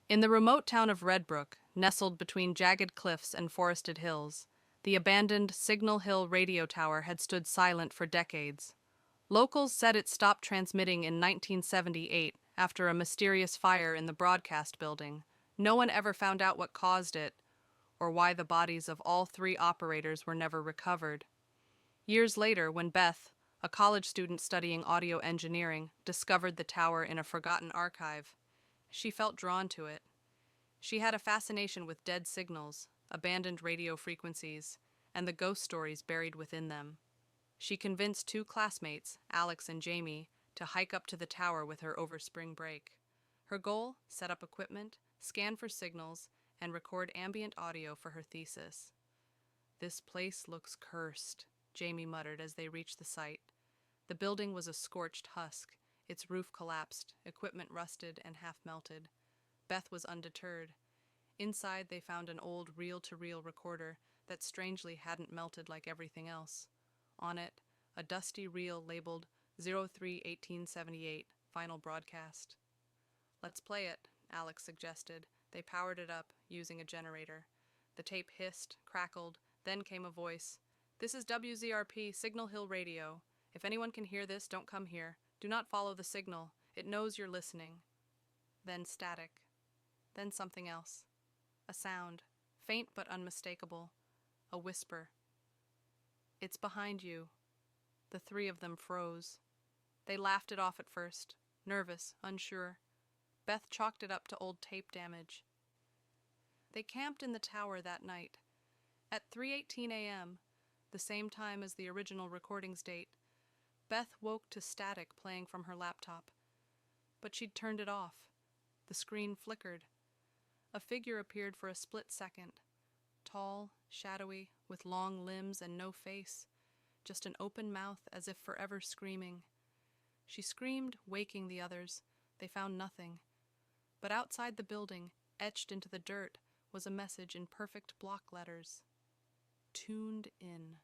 In the remote town of Redbrook, nestled between jagged cliffs and forested hills, the abandoned Signal Hill radio tower had stood silent for decades. Locals said it stopped transmitting in 1978 after a mysterious fire in the broadcast building. No one ever found out what caused it or why the bodies of all three operators were never recovered. Years later, when Beth, a college student studying audio engineering, discovered the tower in a forgotten archive, she felt drawn to it. She had a fascination with dead signals, abandoned radio frequencies, and the ghost stories buried within them. She convinced two classmates, Alex and Jamie, to hike up to the tower with her over spring break. Her goal: set up equipment, scan for signals, and record ambient audio for her thesis. "This place looks cursed," Jamie muttered as they reached the site. The building was a scorched husk, its roof collapsed, equipment rusted and half melted. Beth was undeterred. Inside, they found an old reel-to-reel recorder that strangely hadn't melted like everything else. On it, a dusty reel labeled 03-1878, final broadcast. "Let's play it," Alex suggested. They powered it up, using a generator. The tape hissed, crackled, then came a voice. "This is WZRP, Signal Hill Radio. If anyone can hear this, don't come here. Do not follow the signal. It knows you're listening." Then static. Then something else. A sound, faint but unmistakable. A whisper. "It's behind you." The three of them froze. They laughed it off at first, nervous, unsure. Beth chalked it up to old tape damage. They camped in the tower that night. At 3:18 a.m., the same time as the original recording's date, Beth woke to static playing from her laptop. But she'd turned it off. The screen flickered. A figure appeared for a split second. Tall, shadowy, with long limbs and no face. Just an open mouth as if forever screaming. She screamed, waking the others. They found nothing. But outside the building, etched into the dirt, was a message in perfect block letters. "Tuned in."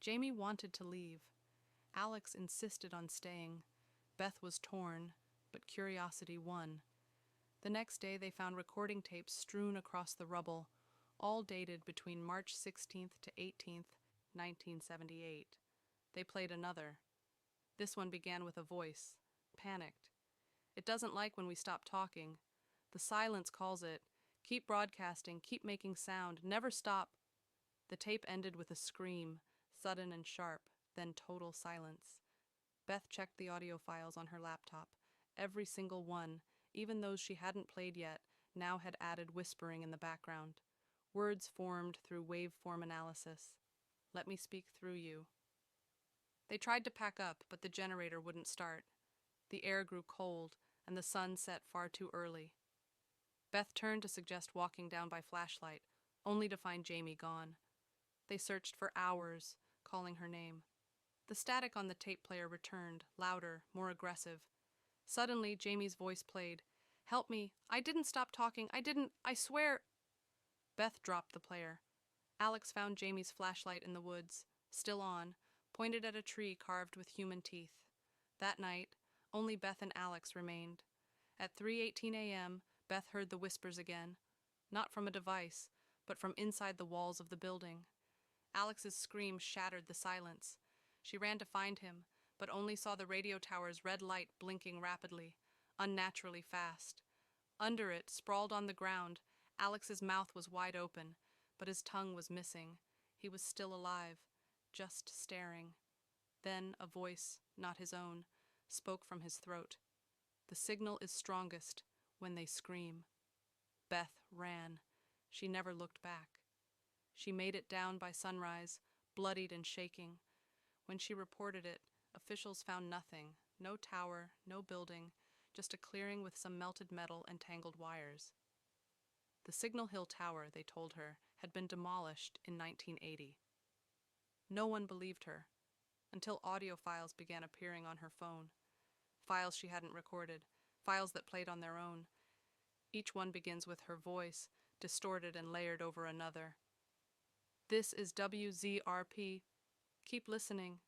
Jamie wanted to leave. Alex insisted on staying. Beth was torn, but curiosity won. The next day they found recording tapes strewn across the rubble, all dated between March 16th to 18th, 1978. They played another. This one began with a voice, panicked. "It doesn't like when we stop talking. The silence calls it. Keep broadcasting, keep making sound, never stop." The tape ended with a scream, sudden and sharp, then total silence. Beth checked the audio files on her laptop. Every single one, even those she hadn't played yet, now had added whispering in the background. Words formed through waveform analysis. "Let me speak through you." They tried to pack up, but the generator wouldn't start. The air grew cold, and the sun set far too early. Beth turned to suggest walking down by flashlight, only to find Jamie gone. They searched for hours, calling her name. The static on the tape player returned, louder, more aggressive. Suddenly, Jamie's voice played. "Help me. I didn't stop talking. I swear." Beth dropped the player. Alex found Jamie's flashlight in the woods, still on, pointed at a tree carved with human teeth. That night, only Beth and Alex remained. At 3:18 a.m., Beth heard the whispers again, not from a device, but from inside the walls of the building. Alex's scream shattered the silence. She ran to find him, but only saw the radio tower's red light blinking rapidly, unnaturally fast. Under it, sprawled on the ground, Alex's mouth was wide open, but his tongue was missing. He was still alive, just staring. Then a voice, not his own, spoke from his throat. "The signal is strongest when they scream." Beth ran. She never looked back. She made it down by sunrise, bloodied and shaking. When she reported it, officials found nothing, no tower, no building, just a clearing with some melted metal and tangled wires. The Signal Hill Tower, they told her, had been demolished in 1980. No one believed her, until audio files began appearing on her phone. Files she hadn't recorded, files that played on their own. Each one begins with her voice, distorted and layered over another. "This is WZRP. Keep listening.